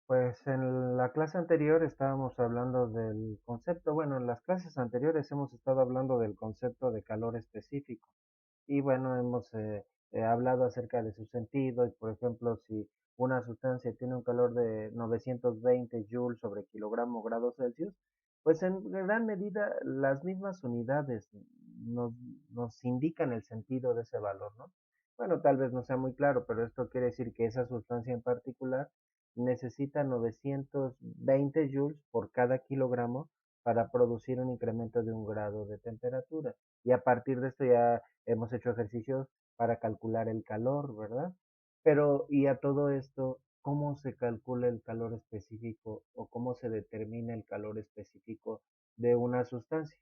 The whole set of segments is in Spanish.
Pues en la clase anterior estábamos hablando del concepto, bueno, en las clases anteriores hemos estado hablando del concepto de calor específico y bueno, hemos hablado acerca de su sentido y por ejemplo, si una sustancia tiene un calor de 920 joules sobre kilogramo grados Celsius, pues en gran medida las mismas unidades nos, nos indican el sentido de ese valor, ¿no? Bueno, tal vez no sea muy claro, pero esto quiere decir que esa sustancia en particular necesita 920 joules por cada kilogramo para producir un incremento de 1 grado de temperatura. Y a partir de esto ya hemos hecho ejercicios para calcular el calor, ¿verdad? Pero, y a todo esto, ¿cómo se calcula el calor específico o cómo se determina el calor específico de una sustancia?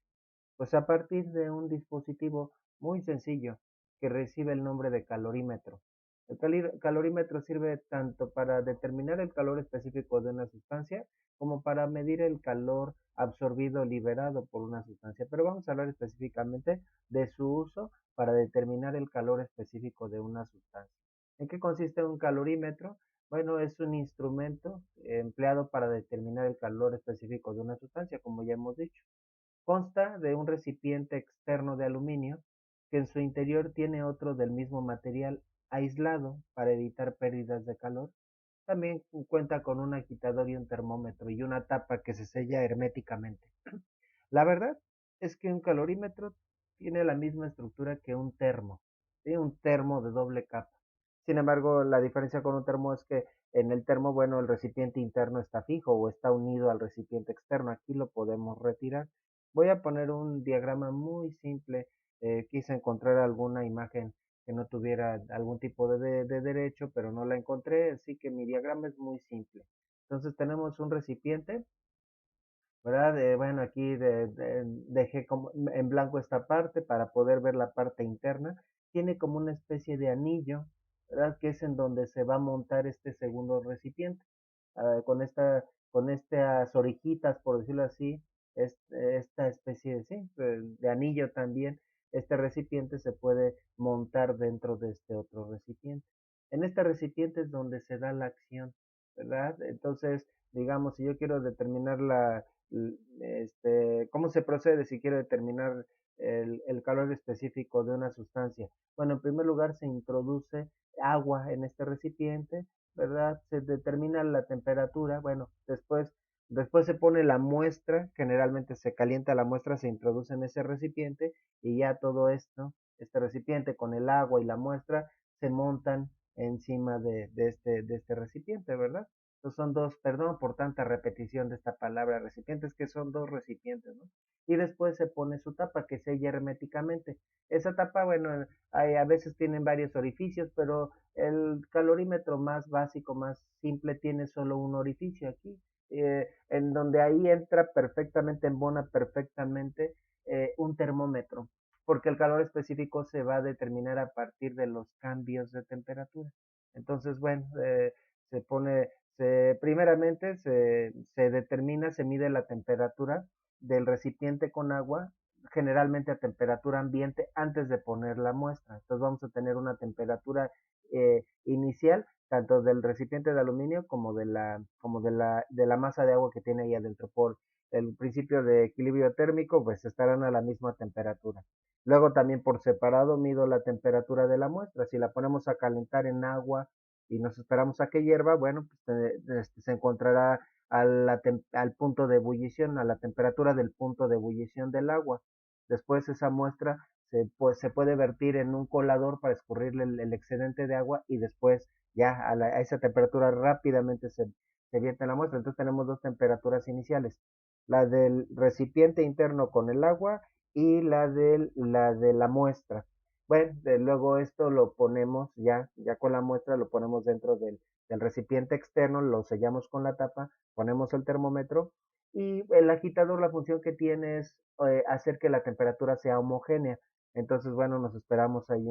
Pues a partir de un dispositivo muy sencillo que recibe el nombre de calorímetro. El calorímetro sirve tanto para determinar el calor específico de una sustancia como para medir el calor absorbido o liberado por una sustancia. Pero vamos a hablar específicamente de su uso para determinar el calor específico de una sustancia. ¿En qué consiste un calorímetro? Bueno, es un instrumento empleado para determinar el calor específico de una sustancia, como ya hemos dicho. Consta de un recipiente externo de aluminio que en su interior tiene otro del mismo material aislado para evitar pérdidas de calor. También cuenta con un agitador y un termómetro y una tapa que se sella herméticamente. La verdad es que un calorímetro tiene la misma estructura que un termo, ¿sí? Un termo de doble capa. Sin embargo, la diferencia con un termo es que en el termo, bueno, el recipiente interno está fijo o está unido al recipiente externo. Aquí lo podemos retirar. Voy a poner un diagrama muy simple. Quise encontrar alguna imagen que no tuviera algún tipo de derecho, pero no la encontré, así que mi diagrama es muy simple. Entonces tenemos un recipiente, ¿verdad? Bueno, aquí dejé como en blanco esta parte para poder ver la parte interna. Tiene como una especie de anillo, ¿verdad? Que es en donde se va a montar este segundo recipiente. Con estas orejitas, por decirlo así, esta especie de, sí, de anillo también, este recipiente se puede montar dentro de este otro recipiente. En este recipiente es donde se da la acción, ¿verdad? Entonces, digamos, si yo quiero determinar cómo se procede si quiero determinar el calor específico de una sustancia. Bueno, en primer lugar se introduce agua en este recipiente, ¿verdad? Se determina la temperatura, bueno, después se pone la muestra, generalmente se calienta la muestra, se introduce en ese recipiente y ya todo esto, este recipiente con el agua y la muestra se montan encima de este recipiente, ¿verdad? Entonces son dos, perdón por tanta repetición de esta palabra recipientes, que son dos recipientes, ¿no? Y después se pone su tapa que sella herméticamente. Esa tapa, bueno, a veces tienen varios orificios, pero el calorímetro más básico, más simple, tiene solo un orificio aquí, en donde ahí entra perfectamente, embona perfectamente un termómetro, porque el calor específico se va a determinar a partir de los cambios de temperatura. Entonces, bueno, se pone, primeramente se determina, se mide la temperatura del recipiente con agua, generalmente a temperatura ambiente, antes de poner la muestra. Entonces vamos a tener una temperatura inicial, tanto del recipiente de aluminio como de la masa de agua que tiene ahí adentro. Por el principio de equilibrio térmico, pues estarán a la misma temperatura. Luego también por separado mido la temperatura de la muestra. Si la ponemos a calentar en agua y nos esperamos a que hierva, bueno, pues se encontrará al punto de ebullición, a la temperatura del punto de ebullición del agua. Después esa muestra se puede vertir en un colador para escurrirle el excedente de agua y después ya a esa temperatura rápidamente se vierte la muestra. Entonces tenemos dos temperaturas iniciales, la del recipiente interno con el agua y la de la muestra. Bueno, luego esto lo ponemos ya con la muestra, lo ponemos dentro del recipiente externo, lo sellamos con la tapa, ponemos el termómetro y el agitador, la función que tiene es hacer que la temperatura sea homogénea. Entonces, bueno, nos esperamos ahí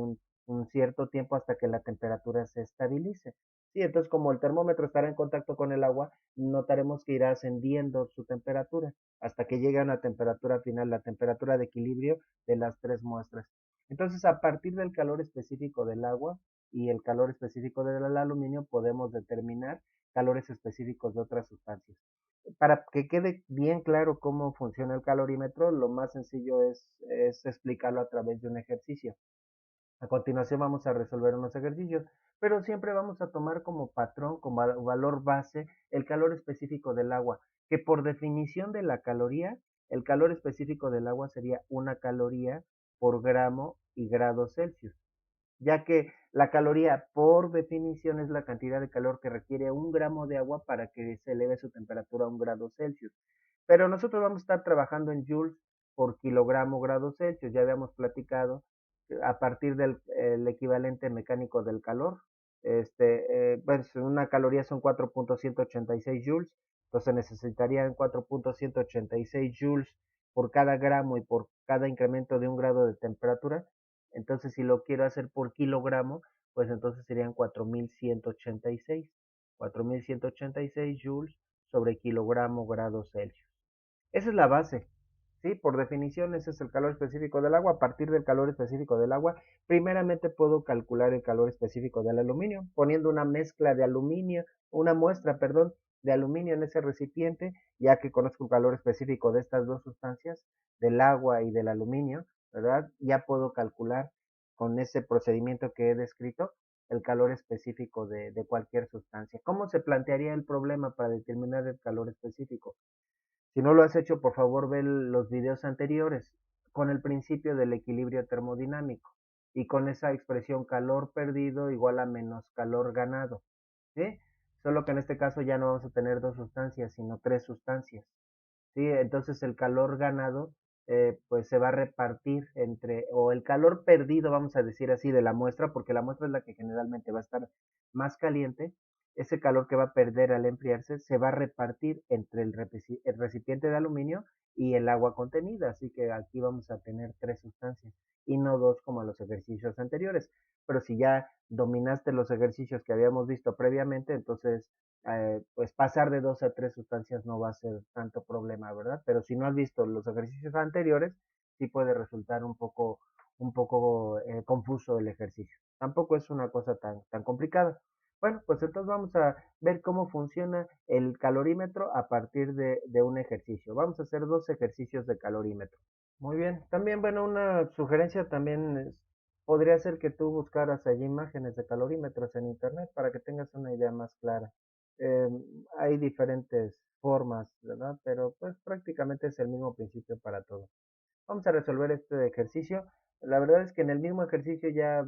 un cierto tiempo hasta que la temperatura se estabilice. Sí, entonces como el termómetro estará en contacto con el agua, notaremos que irá ascendiendo su temperatura hasta que llegue a una temperatura final, la temperatura de equilibrio de las tres muestras. Entonces, a partir del calor específico del agua y el calor específico del aluminio, podemos determinar calores específicos de otras sustancias. Para que quede bien claro cómo funciona el calorímetro, lo más sencillo es explicarlo a través de un ejercicio. A continuación vamos a resolver unos ejercicios, pero siempre vamos a tomar como patrón, como valor base, el calor específico del agua, que por definición de la caloría, el calor específico del agua sería una caloría por gramo y grado Celsius, ya que la caloría por definición es la cantidad de calor que requiere un gramo de agua para que se eleve su temperatura a un grado Celsius. Pero nosotros vamos a estar trabajando en joules por kilogramo grado Celsius. Ya habíamos platicado a partir del el equivalente mecánico del calor. Pues una caloría son 4.186 joules, entonces necesitarían 4.186 joules por cada gramo y por cada incremento de un grado de temperatura. Entonces, si lo quiero hacer por kilogramo, pues entonces serían 4.186. 4.186 joules sobre kilogramo grado Celsius. Esa es la base, ¿sí? Por definición, ese es el calor específico del agua. A partir del calor específico del agua, primeramente puedo calcular el calor específico del aluminio, poniendo una mezcla de aluminio, una muestra, perdón, de aluminio en ese recipiente, ya que conozco el calor específico de estas dos sustancias, del agua y del aluminio, ¿verdad? Ya puedo calcular con ese procedimiento que he descrito el calor específico de cualquier sustancia. ¿Cómo se plantearía el problema para determinar el calor específico? Si no lo has hecho, por favor, ve los videos anteriores con el principio del equilibrio termodinámico y con esa expresión calor perdido igual a menos calor ganado, ¿sí? Solo que en este caso ya no vamos a tener dos sustancias, sino tres sustancias. ¿Sí? Entonces el calor ganado pues se va a repartir entre, o el calor perdido, vamos a decir así, de la muestra, porque la muestra es la que generalmente va a estar más caliente, ese calor que va a perder al enfriarse se va a repartir entre el recipiente de aluminio y el agua contenida, así que aquí vamos a tener tres sustancias y no dos como en los ejercicios anteriores. Pero si ya dominaste los ejercicios que habíamos visto previamente, entonces pues pasar de dos a tres sustancias no va a ser tanto problema, ¿verdad? Pero si no has visto los ejercicios anteriores, sí puede resultar un poco confuso el ejercicio. Tampoco es una cosa tan complicada. Bueno, pues entonces vamos a ver cómo funciona el calorímetro a partir de un ejercicio. Vamos a hacer dos ejercicios de calorímetro. Muy bien. También, bueno, una sugerencia también podría ser que tú buscaras allí imágenes de calorímetros en internet para que tengas una idea más clara. Eh, Hay diferentes formas, ¿verdad? Pero pues prácticamente es el mismo principio para todo. Vamos a resolver este ejercicio. La verdad es que en el mismo ejercicio ya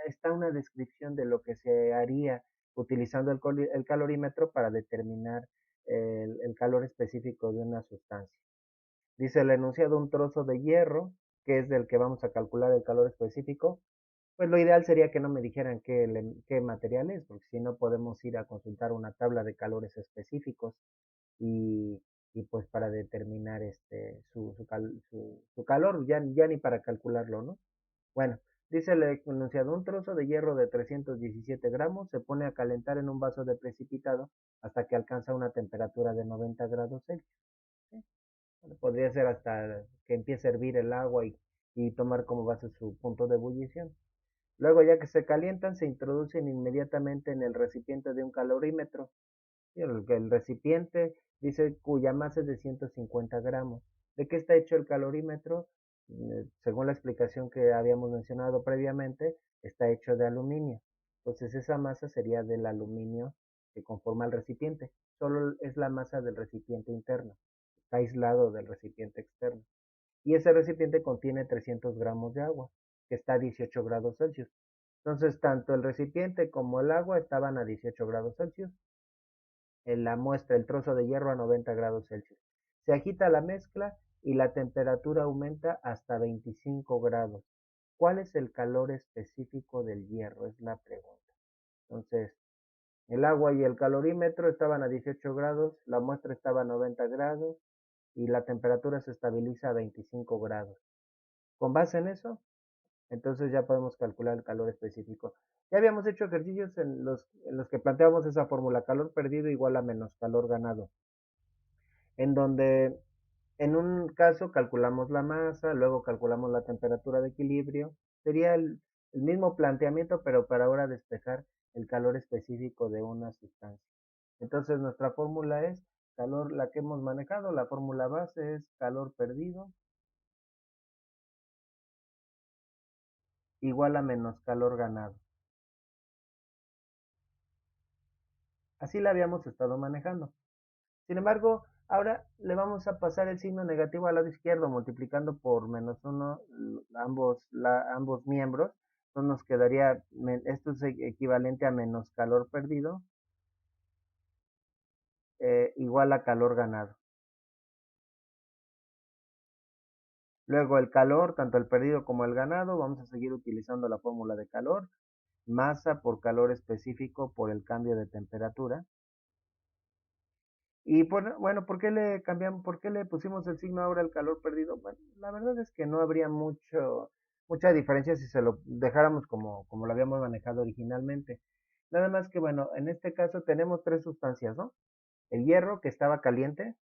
está una descripción de lo que se haría utilizando el calorímetro para determinar el calor específico de una sustancia. Dice el enunciado un trozo de hierro, que es del que vamos a calcular el calor específico. Pues lo ideal sería que no me dijeran qué material es, porque si no podemos ir a consultar una tabla de calores específicos y, y pues para determinar su calor, ya ni para calcularlo, ¿no? Bueno, dice el enunciado, un trozo de hierro de 317 gramos se pone a calentar en un vaso de precipitado hasta que alcanza una temperatura de 90 grados Celsius. ¿Sí? Bueno, podría ser hasta que empiece a hervir el agua y tomar como base su punto de ebullición. Luego, ya que se calientan, se introducen inmediatamente en el recipiente de un calorímetro. El recipiente dice cuya masa es de 150 gramos. ¿De qué está hecho el calorímetro? Según la explicación que habíamos mencionado previamente, está hecho de aluminio. Entonces esa masa sería del aluminio que conforma el recipiente. Solo es la masa del recipiente interno. Está aislado del recipiente externo. Y ese recipiente contiene 300 gramos de agua, que está a 18 grados Celsius. Entonces, tanto el recipiente como el agua estaban a 18 grados Celsius. En la muestra, el trozo de hierro a 90 grados Celsius. Se agita la mezcla y la temperatura aumenta hasta 25 grados. ¿Cuál es el calor específico del hierro? Es la pregunta. Entonces, el agua y el calorímetro estaban a 18 grados, la muestra estaba a 90 grados y la temperatura se estabiliza a 25 grados. Con base en eso, entonces ya podemos calcular el calor específico. Ya habíamos hecho ejercicios en los que planteamos esa fórmula, calor perdido igual a menos calor ganado, en donde en un caso calculamos la masa, luego calculamos la temperatura de equilibrio. Sería el mismo planteamiento, pero para ahora despejar el calor específico de una sustancia. Entonces nuestra fórmula es calor, la que hemos manejado, la fórmula base es calor perdido igual a menos calor ganado. Así la habíamos estado manejando. Sin embargo, ahora le vamos a pasar el signo negativo al lado izquierdo, multiplicando por -1 ambos miembros. Entonces nos quedaría, esto es equivalente a menos calor perdido, igual a calor ganado. Luego el calor, tanto el perdido como el ganado, vamos a seguir utilizando la fórmula de calor, masa por calor específico por el cambio de temperatura. Y bueno, ¿por qué le cambiamos, por qué le pusimos el signo ahora al calor perdido? Bueno, la verdad es que no habría mucha diferencia si se lo dejáramos como lo habíamos manejado originalmente. Nada más que, bueno, en este caso tenemos tres sustancias, ¿no? El hierro que estaba caliente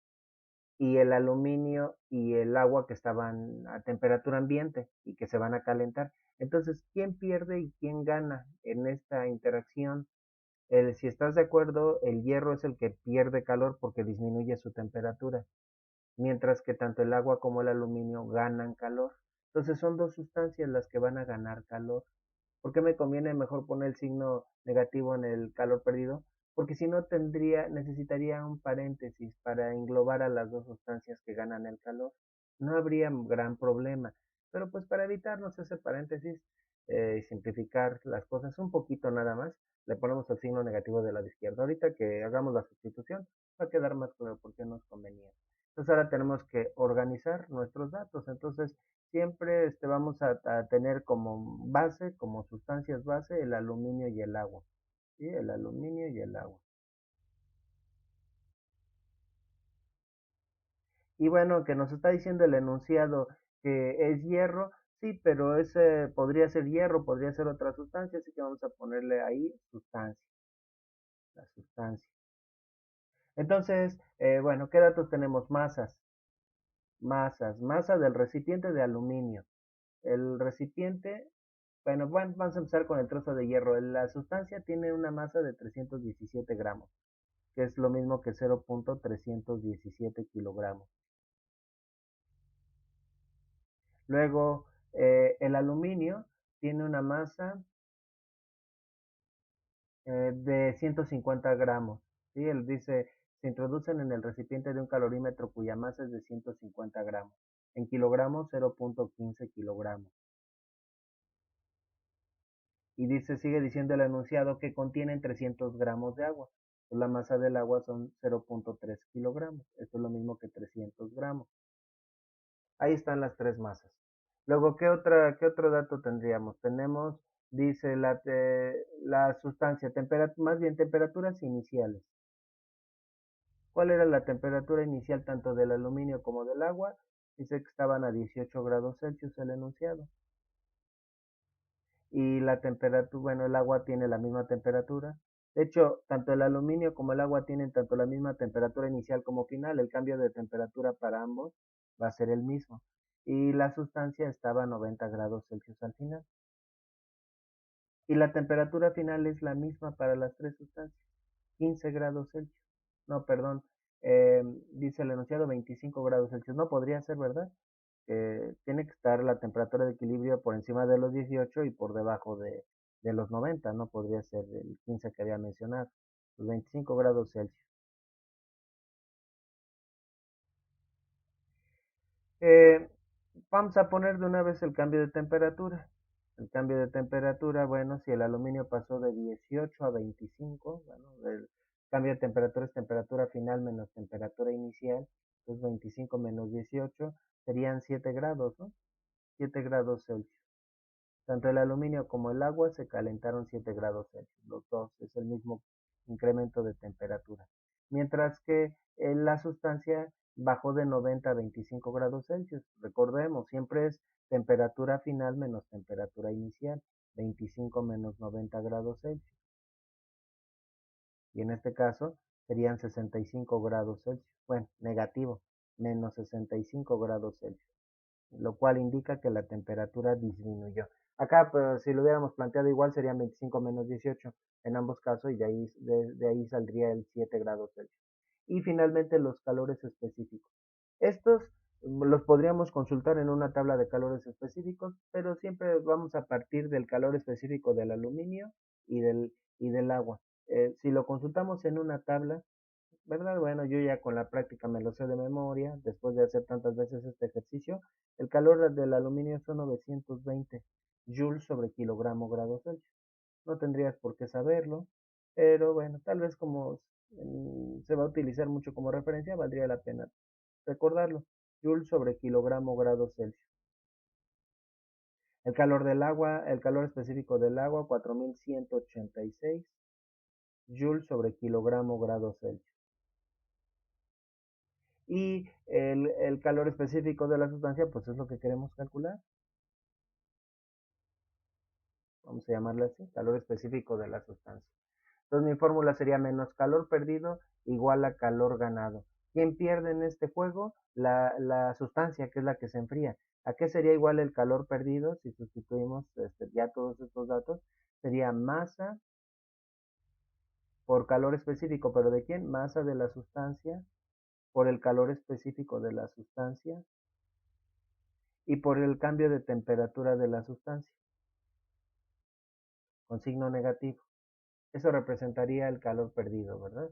y el aluminio y el agua que estaban a temperatura ambiente y que se van a calentar. Entonces, ¿quién pierde y quién gana en esta interacción? Si estás de acuerdo, el hierro es el que pierde calor porque disminuye su temperatura, mientras que tanto el agua como el aluminio ganan calor. Entonces son dos sustancias las que van a ganar calor. ¿Por qué me conviene mejor poner el signo negativo en el calor perdido? Porque si no necesitaría un paréntesis para englobar a las dos sustancias que ganan el calor. No habría gran problema. Pero pues para evitarnos ese paréntesis y simplificar las cosas un poquito nada más, le ponemos el signo negativo del lado izquierdo. Ahorita que hagamos la sustitución, va a quedar más claro por qué nos convenía. Entonces ahora tenemos que organizar nuestros datos. Entonces siempre vamos a tener como base, como sustancias base, el aluminio y el agua. ¿Sí? El aluminio y el agua. Y bueno, que nos está diciendo el enunciado que es hierro, sí, pero ese podría ser hierro, podría ser otra sustancia, así que vamos a ponerle ahí sustancia, la sustancia. Entonces, bueno, ¿qué datos tenemos? Masa del recipiente de aluminio. El recipiente, bueno, vamos a empezar con el trozo de hierro. La sustancia tiene una masa de 317 gramos, que es lo mismo que 0.317 kilogramos. Luego, el aluminio tiene una masa de 150 gramos. ¿Sí? Él dice, se introducen en el recipiente de un calorímetro cuya masa es de 150 gramos. En kilogramos, 0.15 kilogramos. Y dice, sigue diciendo el enunciado que contienen 300 gramos de agua. Pues la masa del agua son 0.3 kilogramos. Esto es lo mismo que 300 gramos. Ahí están las tres masas. Luego, qué otro dato tendríamos? Tenemos, dice la sustancia, más bien temperaturas iniciales. ¿Cuál era la temperatura inicial tanto del aluminio como del agua? Dice que estaban a 18 grados Celsius el enunciado. Y la temperatura, bueno, el agua tiene la misma temperatura. De hecho, tanto el aluminio como el agua tienen tanto la misma temperatura inicial como final. El cambio de temperatura para ambos va a ser el mismo. Y la sustancia estaba a 90 grados Celsius al final. Y la temperatura final es la misma para las tres sustancias, 15 grados Celsius. No, perdón, dice el enunciado 25 grados Celsius. No podría ser, ¿verdad? Tiene que estar la temperatura de equilibrio por encima de los 18 y por debajo de los 90. No podría ser el 15 que había mencionado, los 25 grados Celsius. Eh, Vamos a poner de una vez el cambio de temperatura. El cambio de temperatura, bueno, si el aluminio pasó de 18 a 25, bueno, el cambio de temperatura es temperatura final menos temperatura inicial, entonces 25 menos 18 serían 7 grados, ¿no? 7 grados Celsius. Tanto el aluminio como el agua se calentaron 7 grados Celsius, los dos, es el mismo incremento de temperatura. Mientras que la sustancia bajó de 90 a 25 grados Celsius. Recordemos, siempre es temperatura final menos temperatura inicial, 25 menos 90 grados Celsius. Y en este caso serían 65 grados Celsius. Bueno, negativo, menos 65 grados Celsius, lo cual indica que la temperatura disminuyó. Acá, pues, si lo hubiéramos planteado igual, serían 25 menos 18. en ambos casos y de ahí saldría el 7 grados Celsius. Y finalmente los calores específicos. Estos los podríamos consultar en una tabla de calores específicos, pero siempre vamos a partir del calor específico del aluminio y del agua. Si lo consultamos en una tabla, ¿verdad? Bueno, yo ya con la práctica me lo sé de memoria, después de hacer tantas veces este ejercicio, el calor del aluminio son 920 joules sobre kilogramo grado Celsius. No tendrías por qué saberlo, pero bueno, tal vez como se va a utilizar mucho como referencia, valdría la pena recordarlo. Joule sobre kilogramo grado Celsius. El calor del agua, el calor específico del agua, 4186 Joule sobre kilogramo grado Celsius. Y el calor específico de la sustancia, pues es lo que queremos calcular. Vamos a llamarle así, calor específico de la sustancia. Entonces mi fórmula sería menos calor perdido igual a calor ganado. ¿Quién pierde en este juego? La sustancia, que es la que se enfría. ¿A qué sería igual el calor perdido si sustituimos ya todos estos datos? Sería masa por calor específico, pero ¿de quién? Masa de la sustancia por el calor específico de la sustancia y por el cambio de temperatura de la sustancia, con signo negativo. Eso representaría el calor perdido, ¿verdad?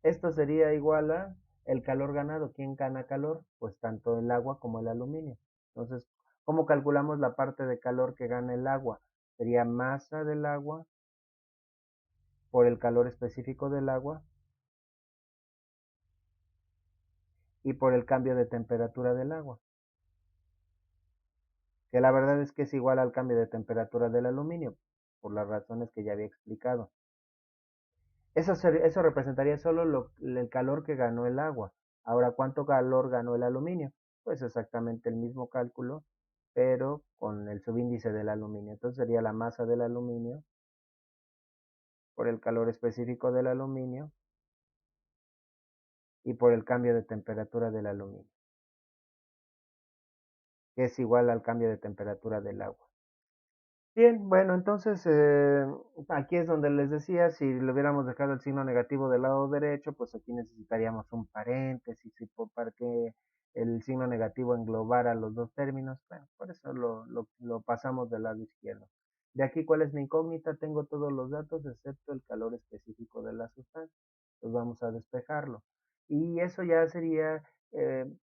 Esto sería igual a el calor ganado. ¿Quién gana calor? Pues tanto el agua como el aluminio. Entonces, ¿cómo calculamos la parte de calor que gana el agua? Sería masa del agua por el calor específico del agua y por el cambio de temperatura del agua, que la verdad es que es igual al cambio de temperatura del aluminio, por las razones que ya había explicado. Eso representaría solo el calor que ganó el agua. Ahora, ¿cuánto calor ganó el aluminio? Pues exactamente el mismo cálculo, pero con el subíndice del aluminio. Entonces sería la masa del aluminio por el calor específico del aluminio y por el cambio de temperatura del aluminio, que es igual al cambio de temperatura del agua. Bien, bueno, entonces aquí es donde les decía, si le hubiéramos dejado el signo negativo del lado derecho, pues aquí necesitaríamos un paréntesis y para que el signo negativo englobara los dos términos. Bueno, por eso lo pasamos del lado izquierdo. De aquí, ¿cuál es mi incógnita? Tengo todos los datos excepto el calor específico de la sustancia. Pues vamos a despejarlo. Y eso ya sería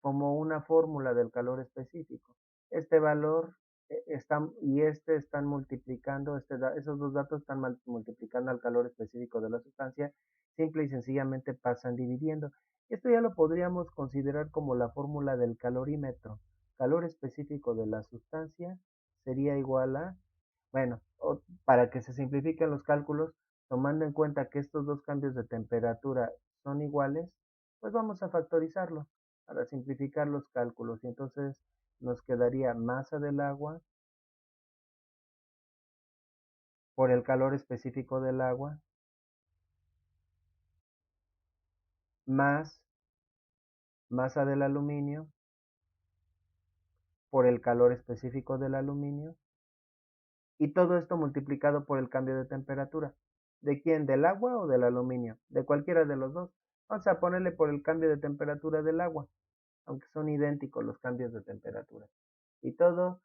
como una fórmula del calor específico. Este valor están multiplicando, esos dos datos están multiplicando al calor específico de la sustancia, simple y sencillamente pasan dividiendo. Esto ya lo podríamos considerar como la fórmula del calorímetro. Calor específico de la sustancia sería igual a, bueno, para que se simplifiquen los cálculos, tomando en cuenta que estos dos cambios de temperatura son iguales, pues vamos a factorizarlo para simplificar los cálculos. Y entonces nos quedaría masa del agua por el calor específico del agua más masa del aluminio por el calor específico del aluminio y todo esto multiplicado por el cambio de temperatura. ¿De quién? ¿Del agua o del aluminio? De cualquiera de los dos. Vamos a ponerle por el cambio de temperatura del agua, aunque son idénticos los cambios de temperatura. Y todo,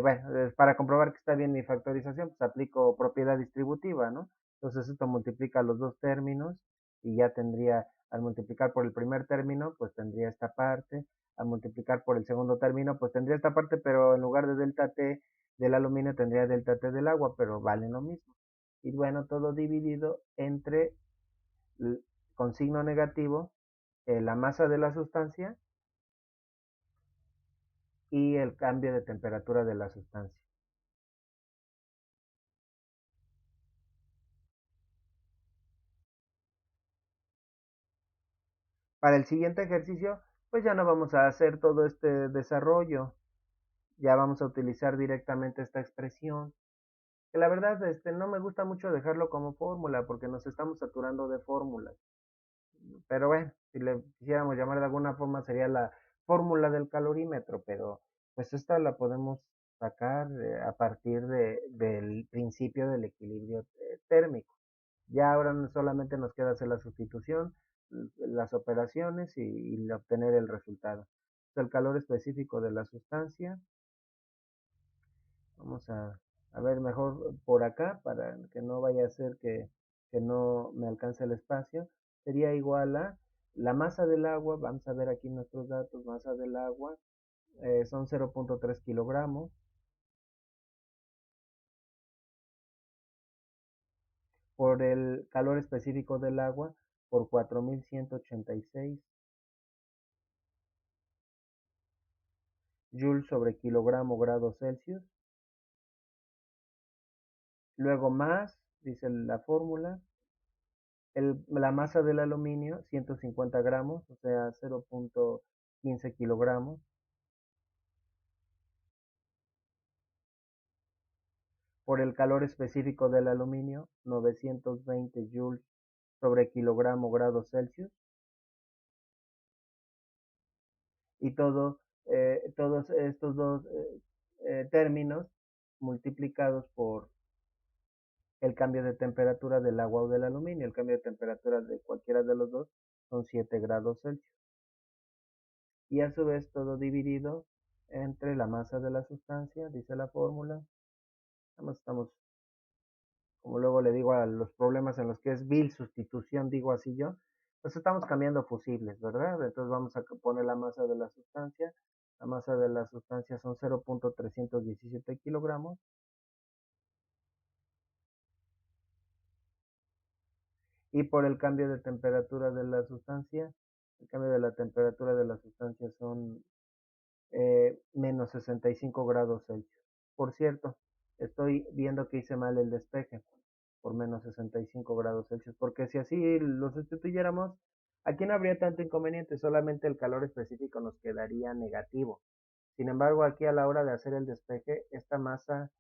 bueno, para comprobar que está bien mi factorización, pues aplico propiedad distributiva, ¿no? Entonces esto multiplica los dos términos y ya tendría, al multiplicar por el primer término, pues tendría esta parte, al multiplicar por el segundo término, pues tendría esta parte, pero en lugar de delta T del aluminio tendría delta T del agua, pero valen lo mismo. Y bueno, todo dividido entre, con signo negativo, la masa de la sustancia y el cambio de temperatura de la sustancia. Para el siguiente ejercicio, pues ya no vamos a hacer todo este desarrollo, ya vamos a utilizar directamente esta expresión, que la verdad no me gusta mucho dejarlo como fórmula porque nos estamos saturando de fórmulas, pero bueno, si le quisiéramos llamar de alguna forma sería la fórmula del calorímetro, pero pues esta la podemos sacar a partir del principio del equilibrio térmico. Ya ahora no solamente nos queda hacer la sustitución, las operaciones y obtener el resultado. El calor específico de la sustancia, vamos a ver mejor por acá para que no vaya a ser que no me alcance el espacio, sería igual a la masa del agua, vamos a ver aquí nuestros datos, masa del agua, son 0.3 kilogramos, por el calor específico del agua, por 4186 joules sobre kilogramo grados Celsius. Luego más, dice la fórmula, la masa del aluminio, 150 gramos, o sea, 0.15 kilogramos, por el calor específico del aluminio, 920 joules sobre kilogramo grados Celsius, y todos estos dos términos multiplicados por el cambio de temperatura del agua o del aluminio. El cambio de temperatura de cualquiera de los dos son 7 grados Celsius. Y a su vez todo dividido entre la masa de la sustancia, dice la fórmula. Estamos, como luego le digo a los problemas en los que es vil sustitución, digo así yo, pues estamos cambiando fusibles, ¿verdad? Entonces vamos a poner la masa de la sustancia. La masa de la sustancia son 0.317 kilogramos. Y por el cambio de temperatura de la sustancia, el cambio de la temperatura de la sustancia son menos 65 grados Celsius. Por cierto, estoy viendo que hice mal el despeje por menos 65 grados Celsius, porque si así lo sustituyéramos, aquí no habría tanto inconveniente, solamente el calor específico nos quedaría negativo. Sin embargo, aquí a la hora de hacer el despeje, esta masa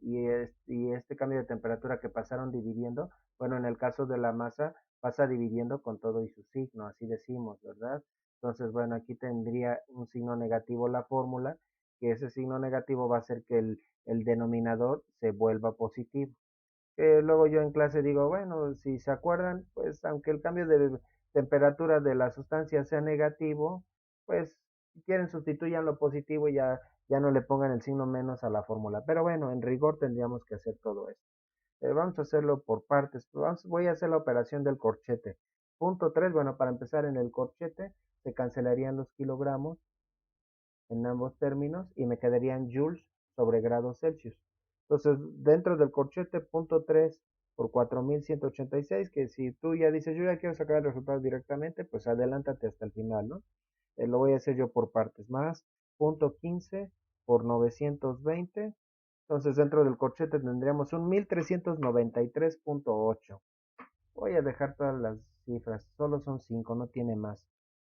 y este cambio de temperatura que pasaron dividiendo, bueno, en el caso de la masa, pasa dividiendo con todo y su signo, así decimos, ¿verdad? Entonces, bueno, aquí tendría un signo negativo la fórmula, que ese signo negativo va a hacer que el denominador se vuelva positivo. Luego yo en clase digo, bueno, si se acuerdan, pues aunque el cambio de temperatura de la sustancia sea negativo, pues si quieren sustituyan lo positivo y ya no le pongan el signo menos a la fórmula. Pero bueno, en rigor tendríamos que hacer todo esto. Vamos a hacerlo por partes. Voy a hacer la operación del corchete. Punto 3, bueno, para empezar en el corchete se cancelarían los kilogramos en ambos términos y me quedarían joules sobre grados Celsius. Entonces, dentro del corchete, punto 3 por 4186, que si tú ya dices, yo ya quiero sacar el resultado directamente, pues adelántate hasta el final, ¿no? Lo voy a hacer yo por partes. Más punto 15 por 920. Entonces, dentro del corchete tendríamos un 1393.8. Voy a dejar todas las cifras, solo son 5, no tiene más.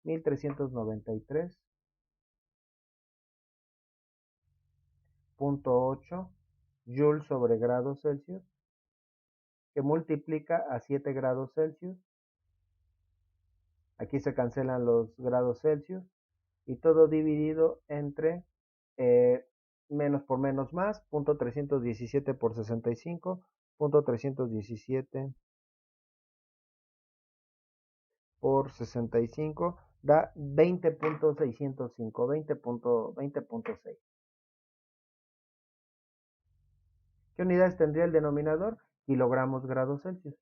1393.8 joules sobre grados Celsius, que multiplica a 7 grados Celsius. Aquí se cancelan los grados Celsius y todo dividido entre eh, menos por menos más, punto 317 por 65, punto 317 por 65 da 20.605, 20.6. ¿Qué unidades tendría el denominador? Kilogramos grados Celsius.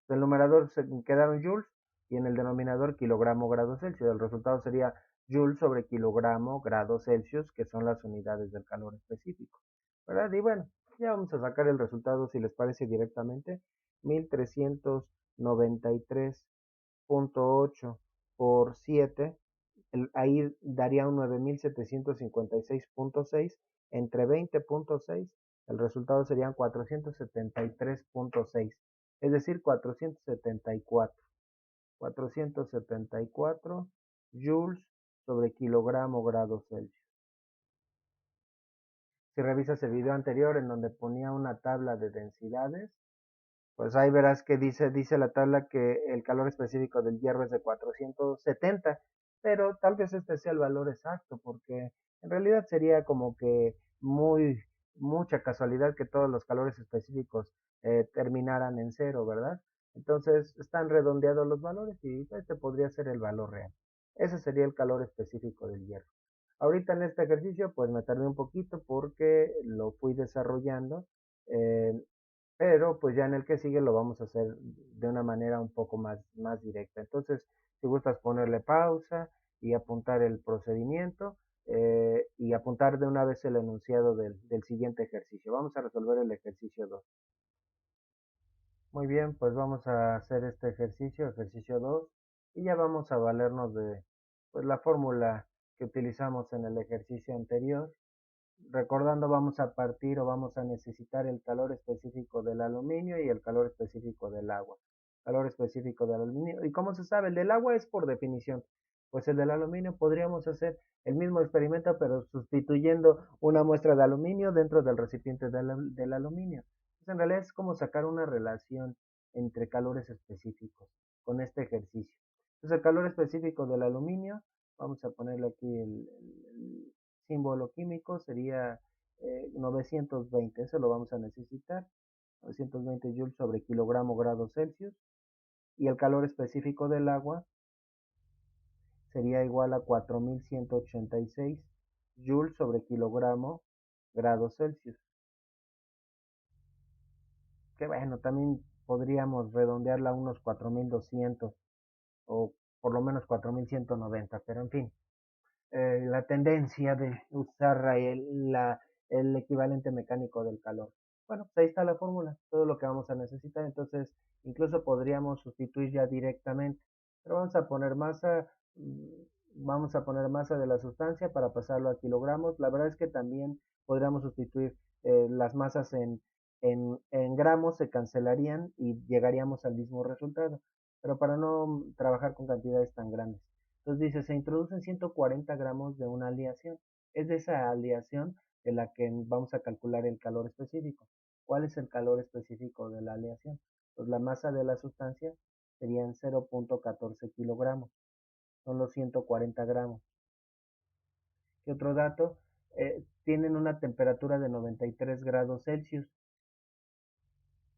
El numerador se quedaron joules y en el denominador kilogramo grado Celsius. El resultado sería joule sobre kilogramo grado Celsius, que son las unidades del calor específico, ¿verdad? Y bueno, ya vamos a sacar el resultado si les parece directamente. 1393.8 por 7, ahí daría un 9756.6 entre 20.6, el resultado serían 473.6, es decir, 474 joules sobre kilogramo grado Celsius. Si revisas el video anterior en donde ponía una tabla de densidades, pues ahí verás que dice la tabla que el calor específico del hierro es de 470, pero tal vez este sea el valor exacto, porque En realidad sería como que mucha casualidad que todos los calores específicos terminaran en cero, ¿verdad? Entonces están redondeados los valores y este podría ser el valor real. Ese sería el calor específico del hierro. Ahorita en este ejercicio pues me tardé un poquito porque lo fui desarrollando, eh, pero pues ya en el que sigue lo vamos a hacer de una manera un poco más directa. Entonces, si gustas ponerle pausa y apuntar el procedimiento y apuntar de una vez el enunciado del siguiente ejercicio. Vamos a resolver el ejercicio 2. Muy bien, pues vamos a hacer este ejercicio, ejercicio 2, y ya vamos a valernos de pues, la fórmula que utilizamos en el ejercicio anterior. Recordando, vamos a partir o vamos a necesitar el calor específico del aluminio y el calor específico del agua. Calor específico del aluminio. ¿Y cómo se sabe? El del agua es por definición. Pues el del aluminio podríamos hacer el mismo experimento, pero sustituyendo una muestra de aluminio dentro del recipiente del aluminio. Entonces, en realidad es como sacar una relación entre calores específicos con este ejercicio. Entonces, el calor específico del aluminio, vamos a ponerle aquí el símbolo químico, sería 920, eso lo vamos a necesitar, 920 joules sobre kilogramo grado Celsius, y el calor específico del agua sería igual a 4186 joules sobre kilogramo grado Celsius. Que bueno, también podríamos redondearla a unos 4200 o por lo menos 4190, pero en fin, la tendencia de usar el equivalente mecánico del calor. Bueno, pues ahí está la fórmula, todo lo que vamos a necesitar, entonces incluso podríamos sustituir ya directamente, pero vamos a poner masa de la sustancia para pasarlo a kilogramos. La verdad es que también podríamos sustituir las masas en gramos, se cancelarían y llegaríamos al mismo resultado, pero para no trabajar con cantidades tan grandes. Entonces dice, se introducen 140 gramos de una aleación. Es de esa aleación de la que vamos a calcular el calor específico. ¿Cuál es el calor específico de la aleación? Pues la masa de la sustancia serían 0.14 kilogramos. Son los 140 gramos. ¿Qué otro dato? Tienen una temperatura de 93 grados Celsius.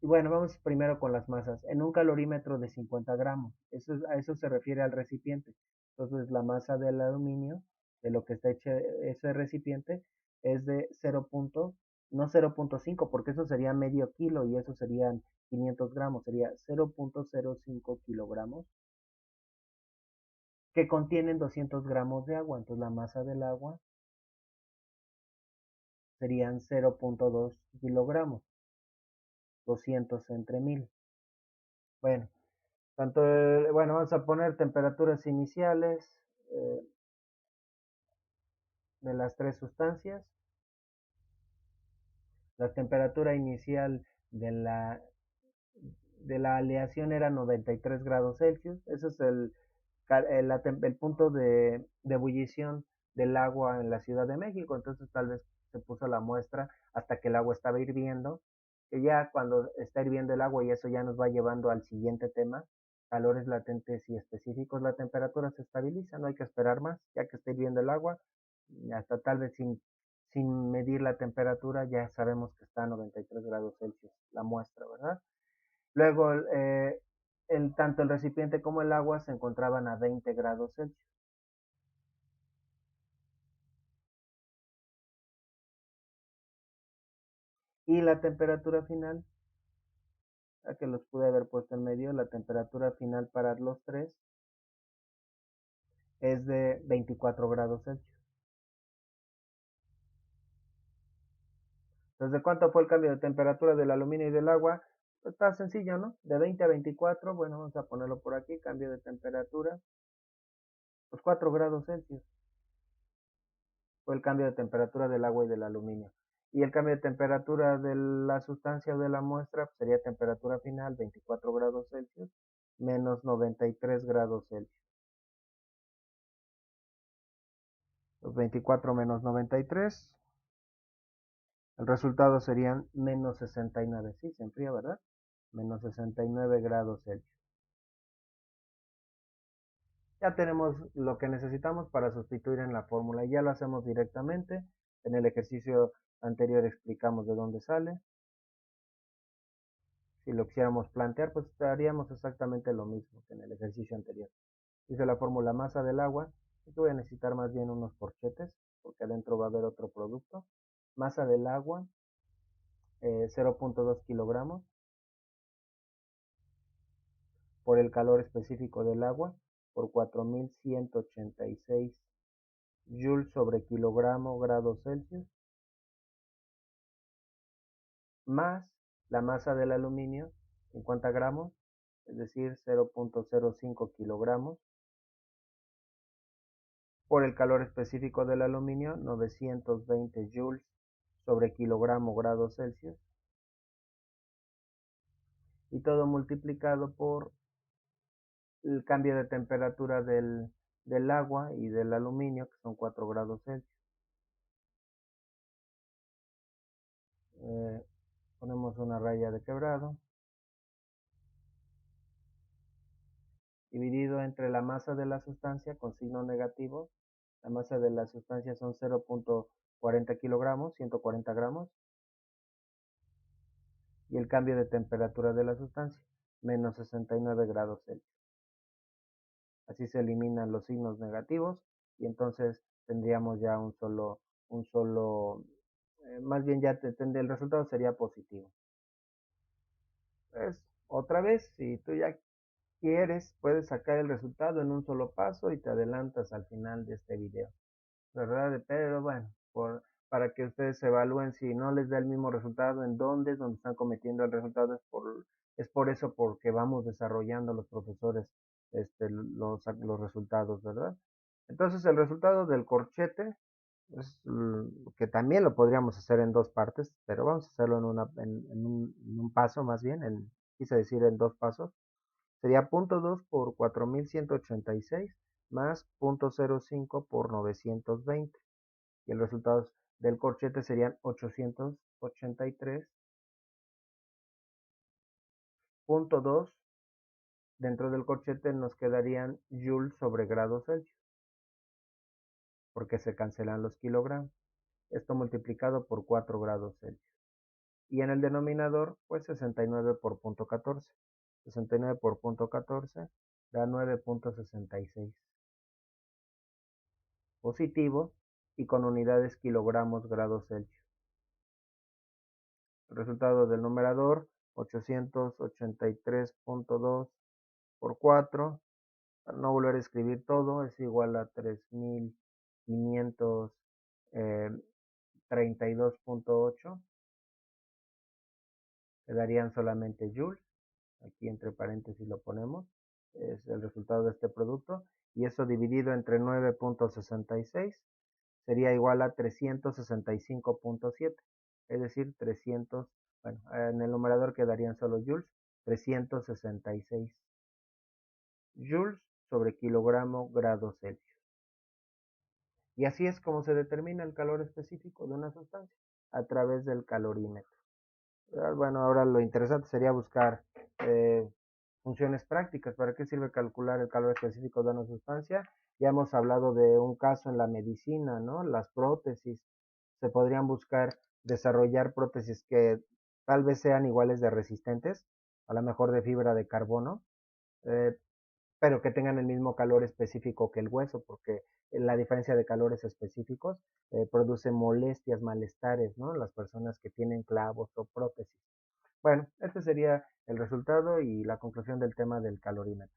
Y bueno, vamos primero con las masas. En un calorímetro de 50 gramos, a eso se refiere al recipiente. Entonces, la masa del aluminio, de lo que está hecho ese recipiente, es de 0. No 0.5, porque eso sería medio kilo y eso serían 500 gramos, sería 0.05 kilogramos, que contienen 200 gramos de agua. Entonces, la masa del agua serían 0.2 kilogramos, 200 entre 1000. Bueno, bueno, vamos a poner temperaturas iniciales eh, de las tres sustancias. La temperatura inicial de la aleación era 93 grados Celsius. Ese es el punto de ebullición del agua en la Ciudad de México. Entonces tal vez se puso la muestra hasta que el agua estaba hirviendo. Y ya cuando está hirviendo el agua, y eso ya nos va llevando al siguiente tema, calores latentes y específicos, la temperatura se estabiliza, no hay que esperar más, ya que está hirviendo el agua, hasta tal vez sin medir la temperatura, ya sabemos que está a 93 grados Celsius la muestra, ¿verdad? Luego, tanto el recipiente como el agua se encontraban a 20 grados Celsius. Y la temperatura final, a que los pude haber puesto en medio, la temperatura final para los tres es de 24 grados Celsius. Entonces, ¿de cuánto fue el cambio de temperatura del aluminio y del agua? Pues está sencillo, ¿no? De 20 a 24, bueno, vamos a ponerlo por aquí, cambio de temperatura, pues 4 grados Celsius fue el cambio de temperatura del agua y del aluminio. Y el cambio de temperatura de la sustancia o de la muestra pues, sería temperatura final 24 grados Celsius menos 93 grados Celsius. Los 24 menos 93, el resultado serían menos 69. Sí, se enfría, ¿verdad? Menos 69 grados Celsius. Ya tenemos lo que necesitamos para sustituir en la fórmula y ya lo hacemos directamente. En el ejercicio anterior explicamos de dónde sale. Si lo quisiéramos plantear, pues haríamos exactamente lo mismo que en el ejercicio anterior. Dice la fórmula masa del agua. Aquí voy a necesitar más bien unos corchetes, porque adentro va a haber otro producto. Masa del agua, 0.2 kilogramos por el calor específico del agua, por 4186 joules sobre kilogramo grados Celsius, más la masa del aluminio, 50 gramos, es decir, 0.05 kilogramos, por el calor específico del aluminio, 920 joules sobre kilogramo grados Celsius, y todo multiplicado por el cambio de temperatura del agua y del aluminio, que son 4 grados Celsius. Eh, Ponemos una raya de quebrado, dividido entre la masa de la sustancia con signo negativo. La masa de la sustancia son 0.40 kilogramos, 140 gramos, y el cambio de temperatura de la sustancia, menos 69 grados Celsius. Así se eliminan los signos negativos y entonces tendríamos ya más bien ya el resultado sería positivo. Pues otra vez, si tú ya quieres, puedes sacar el resultado en un solo paso y te adelantas al final de este video, ¿verdad? Pero bueno, para que ustedes evalúen si no les da el mismo resultado, en dónde es donde están cometiendo el resultado, es por eso porque vamos desarrollando los profesores los resultados, ¿verdad? Entonces el resultado del corchete, que también lo podríamos hacer en dos partes, pero vamos a hacerlo en un paso más bien, quise decir en dos pasos. Sería 0.2 por 4186 más 0.05 por 920. Y el resultado del corchete serían 883.2. Dentro del corchete nos quedarían joules sobre grados Celsius, porque se cancelan los kilogramos. Esto multiplicado por 4 grados Celsius. Y en el denominador, pues 69 por 0.14. 69 por 0.14 da 9.66. Positivo y con unidades kilogramos grados Celsius. El resultado del numerador, 883.2 por 4, para no volver a escribir todo, es igual a 3532.8. Quedarían solamente joules. Aquí entre paréntesis lo ponemos. Es el resultado de este producto. Y eso dividido entre 9.66 sería igual a 365.7. Es decir, 300, bueno, en el numerador quedarían solo joules, 366 joules sobre kilogramo grado Celsius. Y así es como se determina el calor específico de una sustancia, a través del calorímetro. Bueno, ahora lo interesante sería buscar funciones prácticas. ¿Para qué sirve calcular el calor específico de una sustancia? Ya hemos hablado de un caso en la medicina, ¿no? Las prótesis. Se podrían buscar desarrollar prótesis que tal vez sean iguales de resistentes, a lo mejor de fibra de carbono, eh, pero que tengan el mismo calor específico que el hueso, porque la diferencia de calores específicos produce molestias, malestares, ¿no? Las personas que tienen clavos o prótesis. Bueno, este sería el resultado y la conclusión del tema del calorímetro.